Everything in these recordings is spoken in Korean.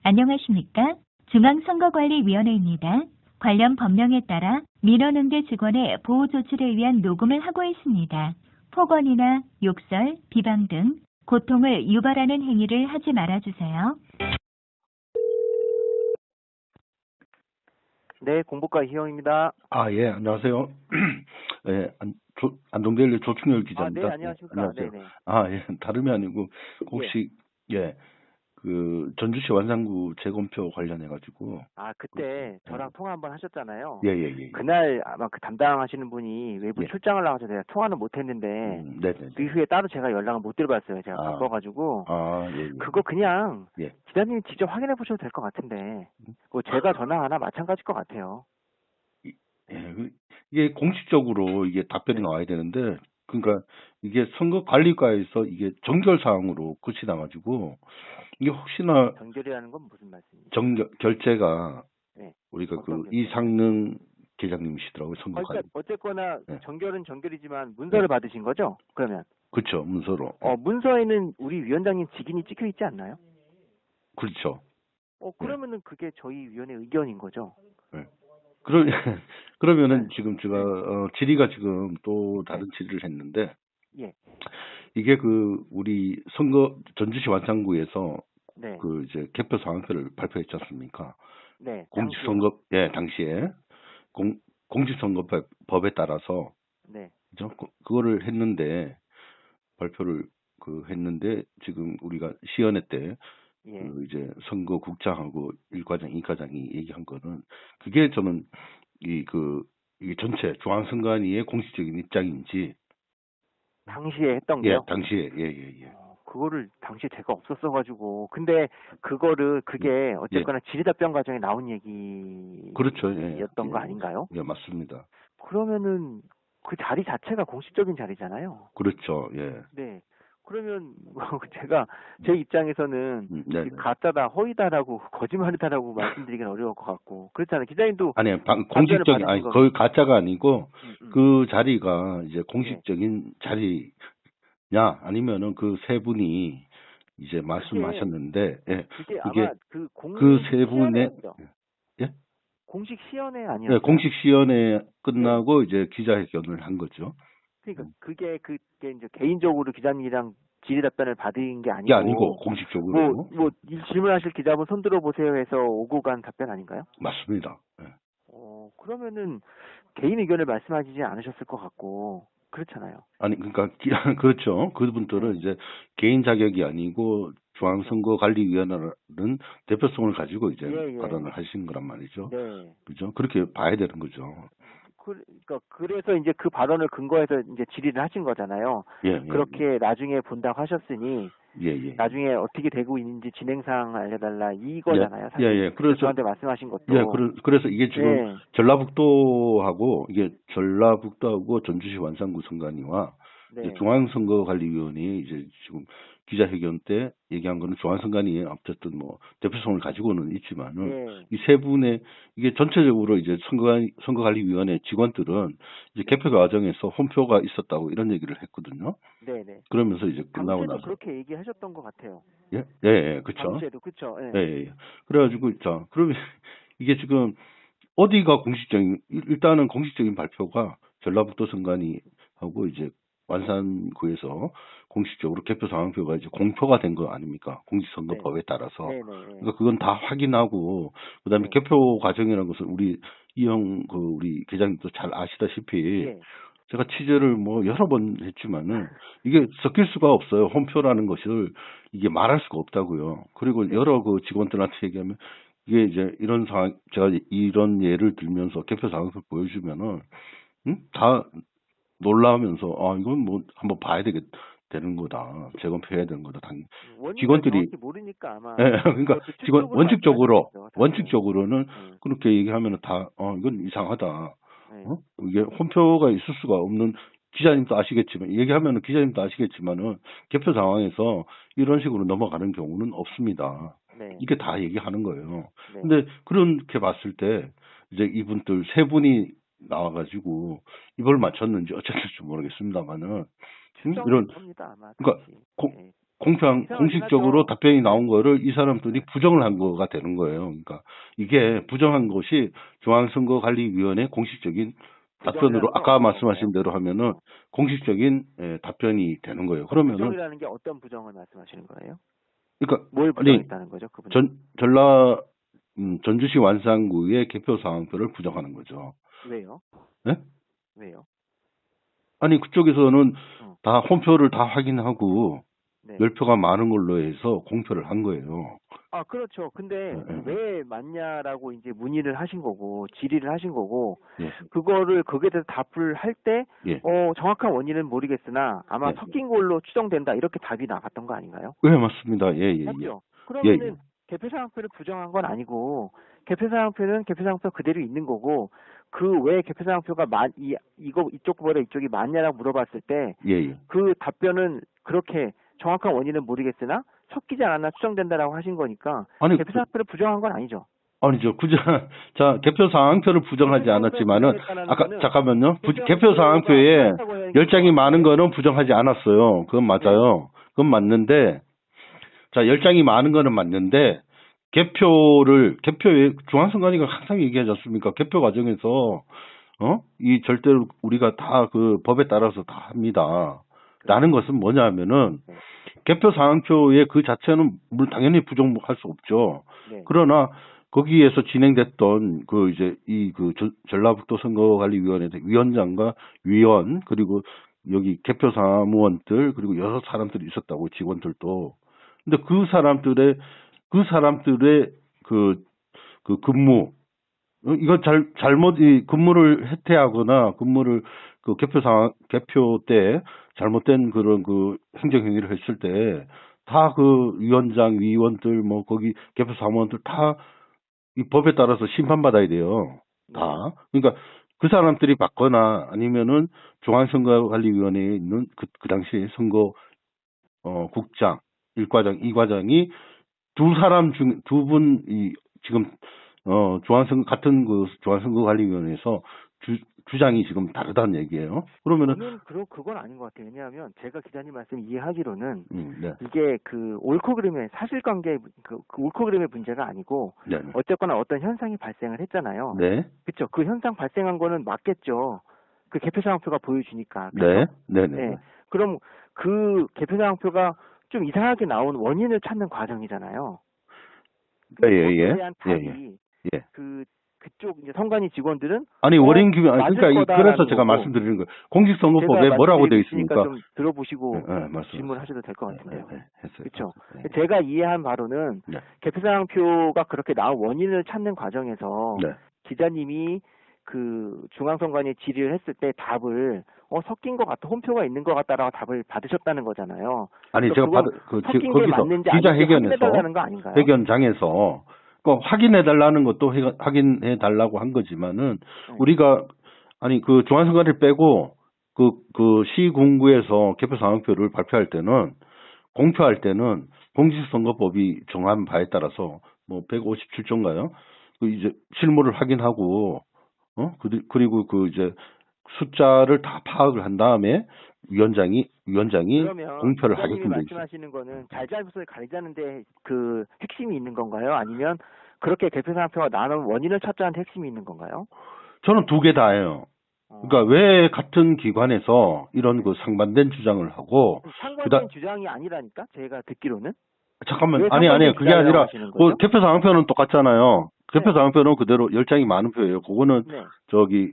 안녕하십니까? 중앙선거관리위원회입니다. 관련 법령에 따라 민원응대 직원의 보호 조치를 위한 녹음을 하고 있습니다. 폭언이나 욕설, 비방 등 고통을 유발하는 행위를 하지 말아주세요. 네, 공보과 이희영입니다. 예, 안녕하세요. 예, 안동데일리 조충렬 기자입니다. 네, 안녕하십니까. 안녕하세요. 네네. 예, 다름이 아니고, 혹시, 전주시 완산구 재검표 관련해가지고. 그때 저랑 통화 한번 하셨잖아요. 예. 그날 아마 그 담당하시는 분이 외부 출장을 나가서 제가 통화는 못 했는데, 네네. 그 이후에 따로 제가 연락을 못 드려봤어요. 제가 바빠가지고. 예. 그거 그냥, 예. 기자님이 직접 확인해 보셔도 될 것 같은데, 뭐 제가 전화 하나 마찬가지일 것 같아요. 이게 공식적으로 이게 답변이 나와야 되는데, 그러니까 이게 선거관리과에서 이게 정결사항으로 끝이 나가지고, 이게 혹시나 정결이라는 건 무슨 말씀이죠? 결재가 네. 우리가 어떤 그 이상능 계장님이시더라고요. 선거관리. 그러니까 어쨌거나 네. 정결은 정결이지만 문서를 받으신 거죠? 그러면 그렇죠. 문서로. 문서에는 우리 위원장님 직인이 찍혀 있지 않나요? 그렇죠. 그러면은 그게 저희 위원회 의견인 거죠? 네. 그러면은 지금 제가 질의가 지금 또 다른 질의를 했는데, 예. 이게 우리 전주시 완산구에서 네. 이제 개표 상황표를 발표했지 않습니까? 네. 공직선거 당시에 공직선거법에 따라서 네. 그거를 했는데, 발표를 했는데, 지금 우리가 시연회 때 이제 선거국장하고 1과장, 2과장이 얘기한 거는, 그게 저는 이게 전체 중앙선관위의 공식적인 입장인지. 당시에 했던 게요? 당시에. 예. 그거를 당시에 제가 없었어가지고. 근데 그게 어쨌거나 질의답변 과정에 나온 얘기. 그렇죠. 였던 거 아닌가요? 예, 맞습니다. 그러면은 그 자리 자체가 공식적인 자리잖아요. 그렇죠. 예. 네. 그러면 제가 제 입장에서는 가짜다, 허위다라고 거짓말이다라고 말씀드리기는 어려울 것 같고 그렇잖아요. 기자님도 공식적인 거의 가짜가 아니고 그 자리가 이제 공식적인 자리냐 아니면은 그 세 분이 이제 말씀하셨는데 그게 아마 그 세 분의 공식 시연회 아니었어요? 네, 공식 시연회 끝나고 이제 기자회견을 한 거죠. 그러니까 그게 이제 개인적으로 기자님이랑 질의답변을 받은 게 아니고 공식적으로 질문하실 기자분 손 들어보세요 해서 오고 간 답변 아닌가요? 맞습니다. 네. 그러면은 개인 의견을 말씀하시지 않으셨을 것 같고 그렇잖아요. 아니 그러니까 그렇죠. 그분들은 이제 개인 자격이 아니고 중앙선거관리위원회는 대표성을 가지고 이제 발언을 하신 거란 말이죠. 네. 그죠? 그렇게 봐야 되는 거죠. 그래서 이제 그 발언을 근거해서 이제 질의를 하신 거잖아요. 그렇게 나중에 본다고 하셨으니 나중에 어떻게 되고 있는지 진행사항을 알려달라 이거잖아요. 사실. 그래서 저한테 말씀하신 것도. 그래서 이게 지금 전라북도하고 전주시 완산구 선관위와 중앙선거관리위원회 이제 지금 기자회견 때 얘기한 거는 중앙선관위에 어쨌든 대표성을 가지고는 있지만은 이 세 분의 이게 전체적으로 이제 선거관리위원회 직원들은 이제 개표 과정에서 홈표가 있었다고 이런 얘기를 했거든요. 네네. 그러면서 이제 끝나고 나서 그렇게 얘기하셨던 것 같아요. 그렇죠. 당시에도 그렇죠. 그래가지고 그러면 이게 지금 어디가 일단은 공식적인 발표가 전라북도 선관위하고 이제 완산구에서 공식적으로 개표 상황표가 이제 공표가 된 거 아닙니까? 공직선거법에 따라서. 그러니까 그건 다 확인하고 그다음에 개표 과정이라는 것은 우리 우리 계장님도 잘 아시다시피 제가 취재를 여러 번 했지만은 이게 섞일 수가 없어요. 홈표라는 것을 이게 말할 수가 없다고요. 그리고 여러 직원들한테 얘기하면 이게 이제 이런 상황 제가 이런 예를 들면서 개표 상황표 보여주면은 다 놀라면서 이건 한번 봐야 되는 거다. 재검표해야 되는 거다. 직원들이 모르니까 아마. 그러니까 원칙적으로는 그렇게 얘기하면은 다 이건 이상하다. 이게 홈표가 있을 수가 없는 기자님도 아시겠지만 얘기하면은 기자님도 아시겠지만은 개표 상황에서 이런 식으로 넘어가는 경우는 없습니다. 이게 다 얘기하는 거예요. 근데 그렇게 봤을 때 이제 이분들 세 분이 나와가지고 입을 맞췄는지 어쨌든지 모르겠습니다만은 이런 겁니다, 아마. 그러니까 공식적으로 답변이 나온 거를 이 사람들이 부정을 한 거가 되는 거예요. 그러니까 이게 부정한 것이 중앙선거관리위원회 공식적인 답변으로 아까 말씀하신 대로 하면은 공식적인 답변이 되는 거예요. 그러면은 부정이라는 게 어떤 부정을 말씀하시는 거예요? 그러니까 뭘 부정했다는 거죠? 그분? 전주시 완산구의 개표 상황표를 부정하는 거죠. 왜요? 네? 왜요? 아니 그쪽에서는 다 홈표를 다 확인하고 네. 10표가 많은 걸로 해서 공표를 한 거예요. 아, 그렇죠. 근데 왜 맞냐라고 이제 문의를 하신 거고, 질의를 하신 거고, 예. 그거를 거기에 대해서 답을 할 때, 예. 정확한 원인은 모르겠으나 아마 예. 섞인 걸로 추정된다. 이렇게 답이 나갔던 거 아닌가요? 네, 맞습니다. 예. 맞죠? 그러면은 개표상황표를 부정한 건 아니고, 개표상황표는 개표상황표 그대로 있는 거고, 그 왜 개표상황표가 이쪽 후보다 이쪽이 맞냐라고 물어봤을 때, 그 답변은 그렇게 정확한 원인은 모르겠으나 섞이지 않았나 추정된다라고 하신 거니까 개표상황표를 부정한 건 아니죠. 아니죠. 자, 개표상황표를 부정하지 않았지만은 아까 잠깐만요. 개표상황표에 10장이 많은 거는 부정하지 않았어요. 그건 맞아요. 그건 맞는데 자, 10장이 많은 거는 맞는데 개표에 중앙선관위가 항상 얘기하지 않습니까? 개표 과정에서 이 절대로 우리가 다 그 법에 따라서 다 합니다. 라는 것은 뭐냐 하면은 개표 상황표의 그 자체는 물론 당연히 부정할 수 없죠. 네. 그러나 거기에서 진행됐던 그 이제 전라북도 선거관리위원회 위원장과 위원 그리고 여기 개표 사무원들 그리고 여러 사람들이 있었다고 직원들도. 근데 그 사람들의 그 근무 이거 잘못 근무를 해태하거나 근무를 그 개표 때 잘못된 그런 그 행정행위를 했을 때 다 그 위원장, 위원들 뭐 거기 개표 사무원들 다 이 법에 따라서 심판받아야 돼요. 다. 그러니까 그 사람들이 받거나 아니면은 중앙선거관리위원회에 있는 그 당시에 선거 국장, 1과장, 2과장이 두 분이 지금 같은 그 중앙선거관리위원회에서 주장이 지금 다르다는 얘기예요. 그러면은 저는 그건 아닌 것 같아요. 왜냐하면 제가 기자님 말씀 이해하기로는 네. 이게 그 옳고 그름의 사실관계 그 옳고 그름의 문제가 아니고 네. 어쨌거나 어떤 현상이 발생을 했잖아요. 네. 그렇죠. 그 현상 발생한 거는 맞겠죠. 그 개표상황표가 보여주니까. 그렇죠? 네. 그럼 그 개표상황표가 좀 이상하게 나온 원인을 찾는 과정이잖아요. 거기에 대한 답이 그쪽 이제 선관위 직원들은 원인 규명 그러니까 그래서 제가 말씀드리는 거예요. 공직선거법에 뭐라고 되어 있습니까? 좀 들어보시고 질문하셔도 될 것 같은데요. 그렇죠. 제가 이해한 바로는 개표상황표가 그렇게 나온 원인을 찾는 과정에서 기자님이 그 중앙선관위에 질의를 했을 때 답을 섞인 것 같다, 홈표가 있는 것 같다라고 답을 받으셨다는 거잖아요. 아니 제가 섞인 게 맞는지 기자회견에서 거 아닌가요? 회견장에서 확인해 달라는 것도 확인해 달라고 한 거지만은 우리가 그 중앙선관위를 빼고 그 시군구에서 개표 상황표를 발표할 때는 공표할 때는 공직선거법이 정한 바에 따라서 뭐 157조인가요? 그 이제 실무를 확인하고 그리고 그 이제 숫자를 다 파악을 한 다음에 위원장이 공표를 하게끔 돼 있어요. 말씀하시는 거는 잘잘못을 가리자는데 그 핵심이 있는 건가요? 아니면 그렇게 개표상황표가 나눈 원인을 찾자는 핵심이 있는 건가요? 저는 두 개 다예요. 그러니까 왜 같은 기관에서 이런 그 상반된 주장을 하고 상반된 주장이 아니라니까 제가 듣기로는. 잠깐만 아니 그게 아니라 그 개표 상황표는 똑같잖아요. 개표 상황표는 그대로 10장이 많은 표예요. 그거는 저기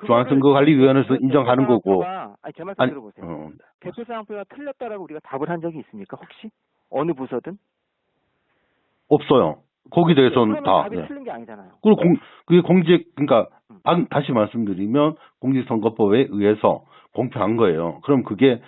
중앙선거관리위원회에서 인정하는 거고. 제 말씀 들어보세요. 개표 상황표가 틀렸다라고 우리가 답을 한 적이 있습니까? 혹시 어느 부서든? 없어요. 거기 대해서는 다. 답이 틀린 게 아니잖아요. 그리고 그게 그러니까 다시 말씀드리면 공직선거법에 의해서 공표한 거예요. 그럼 그게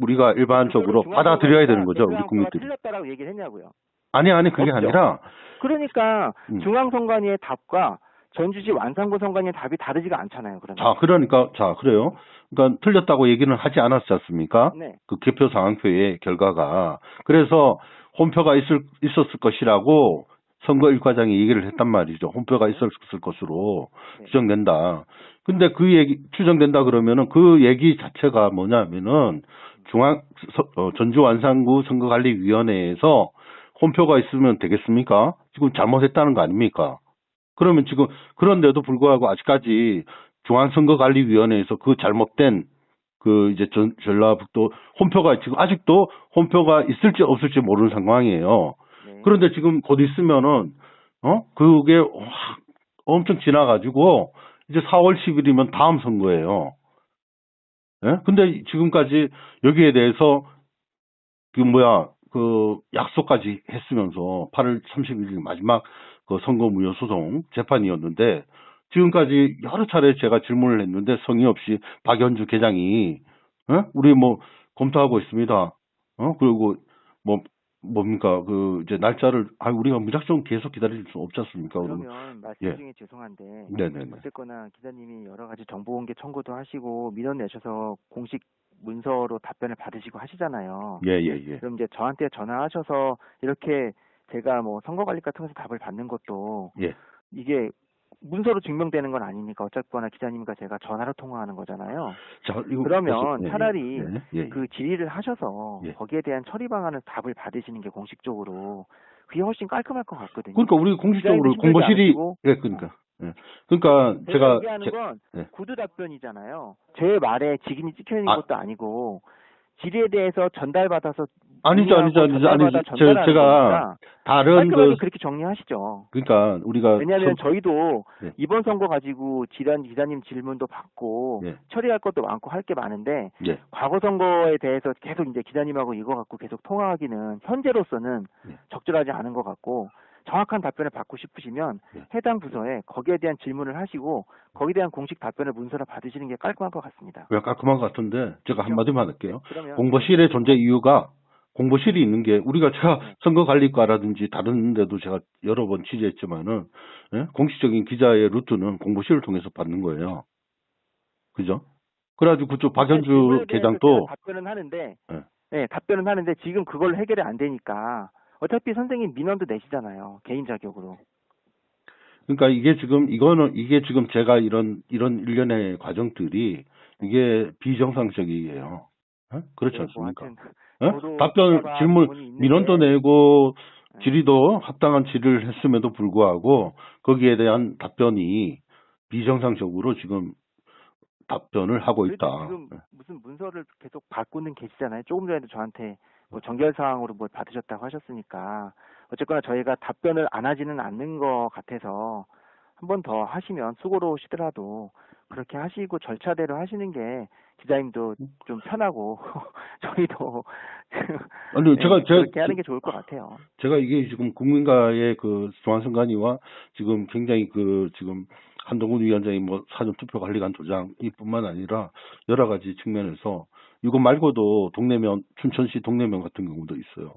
우리가 일반적으로 받아들여야 되는 거죠, 우리 국민들이. 틀렸다라고 얘기를 했냐고요. 아니 그게 없죠. 아니라. 그러니까 중앙선관위의 답과 전주시 완산구 선관위의 답이 다르지가 않잖아요. 그러니까 그래요. 그러니까 틀렸다고 얘기는 하지 않았지 않습니까? 네. 그 개표 상황표의 결과가. 그래서 홈표가 있었을 것이라고 선거 1과장이 얘기를 했단 말이죠. 홈표가 있었을 것으로 추정된다. 근데 그 얘기 추정된다 그러면은 그 얘기 자체가 뭐냐면은 전주완산구 선거관리위원회에서 홈표가 있으면 되겠습니까? 지금 잘못했다는 거 아닙니까? 그러면 지금 그런데도 불구하고 아직까지 중앙선거관리위원회에서 그 잘못된 그 이제 전라북도 홈표가 지금 아직도 홈표가 있을지 없을지 모르는 상황이에요. 네. 그런데 지금 곧 있으면은 그게 확 엄청 지나가지고 이제 4월 10일이면 다음 선거예요. 예? 근데 지금까지 여기에 대해서 그 약속까지 했으면서 8월 31일 마지막 그 선거무효 소송 재판이었는데 지금까지 여러 차례 제가 질문을 했는데 성의 없이 박연주 계장이 우리 뭐 검토하고 있습니다. 그리고 뭡니까 그 이제 날짜를 우리가 무작정 계속 기다릴 수 없지 않습니까? 그러면 말씀 중에 죄송한데 네네네. 어쨌거나 기자님이 여러 가지 정보공개 청구도 하시고 민원 내셔서 공식 문서로 답변을 받으시고 하시잖아요. 예. 그럼 이제 저한테 전화하셔서 이렇게 제가 뭐 선거관리 같은 것에서 답을 받는 것도 이게 문서로 증명되는 건 아니니까 어쨌거나 기자님과 제가 전화로 통화하는 거잖아요. 그러면 차라리 그 질의를 하셔서 거기에 대한 처리 방안을 답을 받으시는 게 공식적으로 그게 훨씬 깔끔할 것 같거든요. 그러니까 우리 공식적으로 공보실이 그러니까 제가 얘기하는 건 구두 답변이잖아요. 제 말에 직인이 찍혀 있는 것도 아니고 질의에 대해서 전달받아서 아니죠. 제가 다른 그렇게 정리하시죠. 그러니까 우리가 왜냐하면 저희도 이번 선거 가지고 기자님 질문도 받고 처리할 것도 많고 할 게 많은데 과거 선거에 대해서 계속 이제 기자님하고 이거 갖고 계속 통화하기는 현재로서는 적절하지 않은 것 같고 정확한 답변을 받고 싶으시면 해당 부서에 거기에 대한 질문을 하시고 거기에 대한 공식 답변을 문서로 받으시는 게 깔끔할 것 같습니다. 왜 깔끔한 것 같은데 제가 한마디만 할게요. 공보실의 존재 이유가 공보실이 있는 게 제가 선거관리과라든지 다른 데도 제가 여러 번 취재했지만은 공식적인 기자의 루트는 공보실을 통해서 받는 거예요. 그죠? 그래가지고 그쪽 박현주 계장도 답변은 하는데 지금 그걸 해결이 안 되니까 어차피 선생님 민원도 내시잖아요. 개인 자격으로. 그러니까 이게 지금 제가 이런 일련의 과정들이 이게 비정상적이에요. 그렇지 않습니까? 답변, 질문, 민원도 내고 질의도 합당한 질의를 했음에도 불구하고 거기에 대한 답변이 비정상적으로 지금 답변을 하고 있다. 지금 무슨 문서를 계속 바꾸는 계시잖아요. 조금 전에도 저한테 뭐 정결 사항으로 뭘 받으셨다고 하셨으니까 어쨌거나 저희가 답변을 안 하지는 않는 것 같아서 한 번 더 하시면 수고로우시더라도 그렇게 하시고 절차대로 하시는 게 기자님도 좀 편하고 저희도 그렇게 하는 게 좋을 것 같아요. 제가 이게 지금 국민과의 그 중앙선관위와 지금 굉장히 지금 한동훈 위원장이 뭐 사전투표 관리관 조장이뿐만 아니라 여러 가지 측면에서 이거 말고도 동네면 춘천시 동네면 같은 경우도 있어요.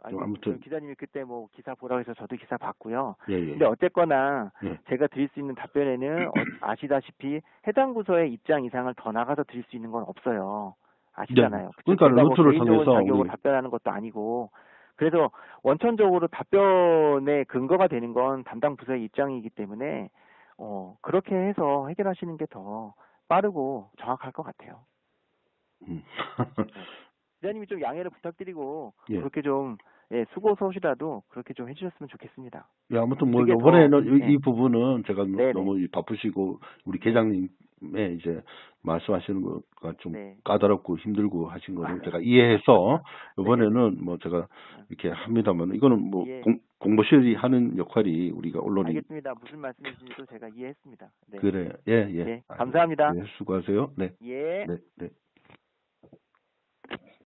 아무튼 기자님이 그때 뭐 기사 보라고 해서 저도 기사 봤고요. 근데 어쨌거나 제가 드릴 수 있는 답변에는 아시다시피 해당 부서의 입장 이상을 더 나가서 드릴 수 있는 건 없어요. 아시잖아요. 그러니까 루트를 통해서 자격으로 답변하는 것도 아니고 그래서 원천적으로 답변의 근거가 되는 건 담당 부서의 입장이기 때문에 그렇게 해서 해결하시는 게 더 빠르고 정확할 것 같아요. 기자님이 좀 양해를 부탁드리고 그렇게 좀 수고서시라도 그렇게 좀 해주셨으면 좋겠습니다. 아무튼 뭐 이번에는 이 부분은 제가 너무 바쁘시고 우리 계장님의 이제 말씀하시는 거가 좀 까다롭고 힘들고 하신 거를 제가 이해해서 이번에는 뭐 제가 이렇게 합니다만 이거는 뭐 공보실이 하는 역할이 우리가 언론이 알겠습니다. 무슨 말씀이신지도 제가 이해했습니다. 그래 감사합니다. 감사합니다. 수고하세요. 예.